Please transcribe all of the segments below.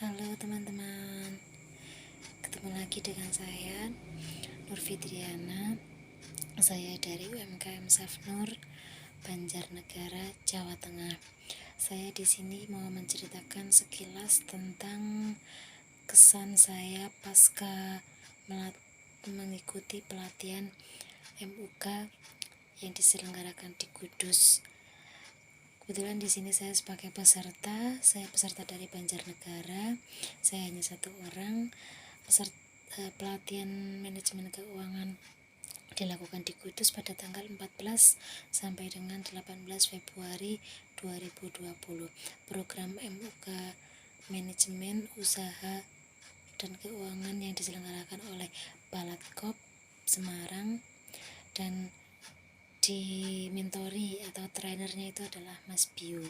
Halo teman-teman, ketemu lagi dengan saya Nur Fitriana. Saya dari UMKM Safnur, Banjarnegara, Jawa Tengah. Saya di sini mau menceritakan sekilas tentang kesan saya pasca mengikuti pelatihan MUK yang diselenggarakan di Kudus. Kebetulan di sini saya sebagai peserta, saya peserta dari Banjarnegara. Saya hanya satu orang. Pelatihan manajemen keuangan dilakukan di Kudus pada tanggal 14 sampai dengan 18 Februari 2020. Program MUK Manajemen Usaha dan Keuangan yang diselenggarakan oleh Balatkop Semarang, dan dimentori atau trainernya itu adalah Mas Bio.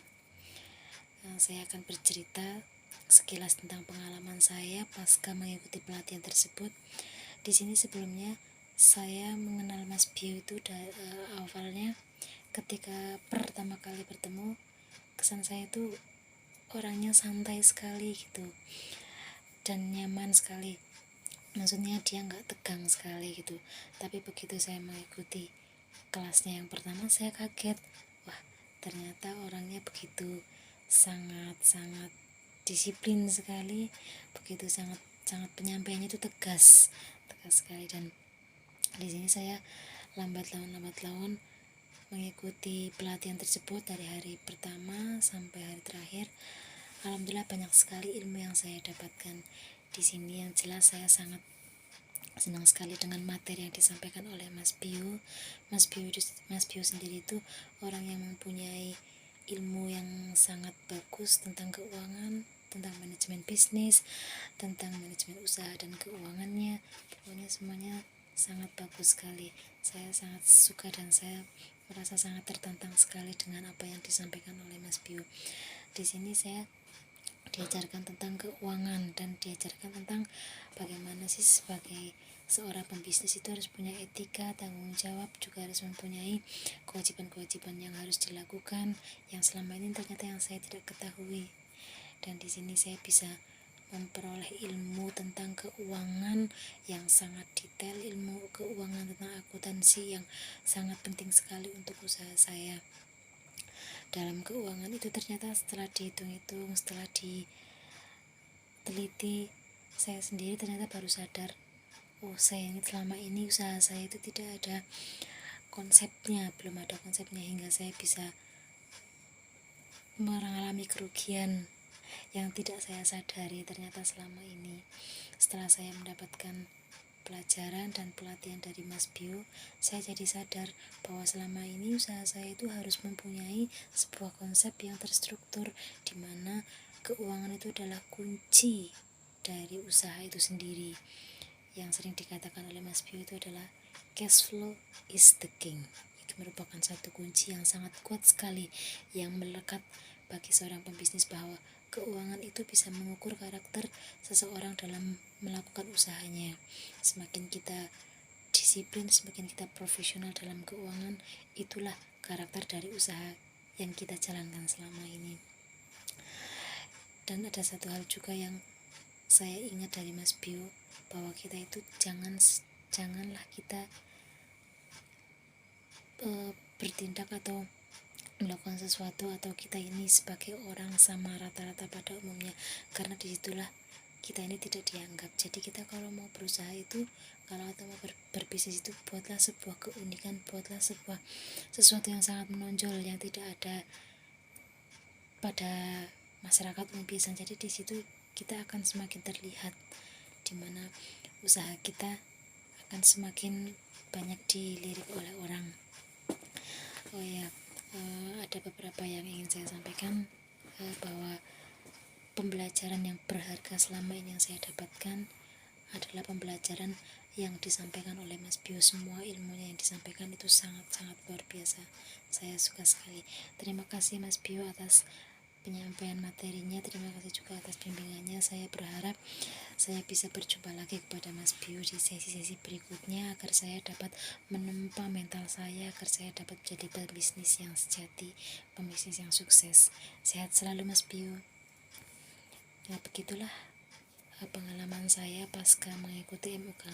Saya akan bercerita sekilas tentang pengalaman saya pasca mengikuti pelatihan tersebut. Di sini sebelumnya saya mengenal Mas Bio itu awalnya ketika pertama kali bertemu, kesan saya itu orangnya santai sekali gitu dan nyaman sekali. Maksudnya dia nggak tegang sekali gitu. Tapi begitu saya mengikuti kelasnya yang pertama, saya kaget. Wah, ternyata orangnya begitu sangat disiplin sekali, begitu sangat penyampaiannya itu tegas sekali. Dan di sini saya lambat laun mengikuti pelatihan tersebut dari hari pertama sampai hari terakhir. Alhamdulillah banyak sekali ilmu yang saya dapatkan di sini. Yang jelas saya sangat senang sekali dengan materi yang disampaikan oleh Mas Bio. Mas Bio sendiri itu orang yang mempunyai ilmu yang sangat bagus tentang keuangan, tentang manajemen bisnis, tentang manajemen usaha dan keuangannya. Pokoknya semuanya sangat bagus sekali. Saya sangat suka dan saya merasa sangat tertantang sekali dengan apa yang disampaikan oleh Mas Bio. Di sini saya diajarkan tentang keuangan dan diajarkan tentang bagaimana sih sebagai seorang pembisnis itu harus punya etika, tanggung jawab, juga harus mempunyai kewajiban-kewajiban yang harus dilakukan yang selama ini ternyata yang saya tidak ketahui. Dan di sini saya bisa memperoleh ilmu tentang keuangan yang sangat detail, ilmu keuangan tentang akuntansi yang sangat penting sekali untuk usaha saya. Dalam keuangan itu ternyata setelah dihitung-hitung, setelah diteliti, saya sendiri ternyata baru sadar, oh saya ini selama ini usaha saya itu tidak ada konsepnya, belum ada konsepnya, hingga saya bisa mengalami kerugian yang tidak saya sadari ternyata selama ini. Setelah saya mendapatkan pelajaran dan pelatihan dari Mas Bio, saya jadi sadar bahwa selama ini usaha saya itu harus mempunyai sebuah konsep yang terstruktur, di mana keuangan itu adalah kunci dari usaha itu sendiri. Yang sering dikatakan oleh Mas Bio itu adalah cash flow is the king. Itu merupakan satu kunci yang sangat kuat sekali yang melekat bagi seorang pembisnis, bahwa keuangan itu bisa mengukur karakter seseorang dalam melakukan usahanya. Semakin kita disiplin, semakin kita profesional dalam keuangan, itulah karakter dari usaha yang kita jalankan selama ini. Dan ada satu hal juga yang saya ingat dari Mas Bio, bahwa kita itu janganlah kita bertindak atau melakukan sesuatu atau kita ini sebagai orang sama rata-rata pada umumnya, karena disitulah kita ini tidak dianggap. Jadi kita kalau mau berusaha itu, kalau atau mau berbisnis itu, buatlah sebuah keunikan, buatlah sesuatu yang sangat menonjol yang tidak ada pada masyarakat umum biasa. Jadi di situ kita akan semakin terlihat, dimana usaha kita akan semakin banyak dilirik oleh orang. Oh ya, ada beberapa yang ingin saya sampaikan, bahwa pembelajaran yang berharga selama ini yang saya dapatkan adalah pembelajaran yang disampaikan oleh Mas Bio. Semua ilmunya yang disampaikan itu sangat luar biasa. Saya suka sekali. Terima kasih Mas Bio atas penyampaian materinya, terima kasih juga atas bimbingannya. Saya berharap saya bisa berjumpa lagi kepada Mas Bio di sesi-sesi berikutnya, agar saya dapat menempa mental saya, agar saya dapat menjadi pembisnis yang sejati, pembisnis yang sukses. Sehat selalu Mas Bio. Nah, begitulah pengalaman saya pasca mengikuti MUK.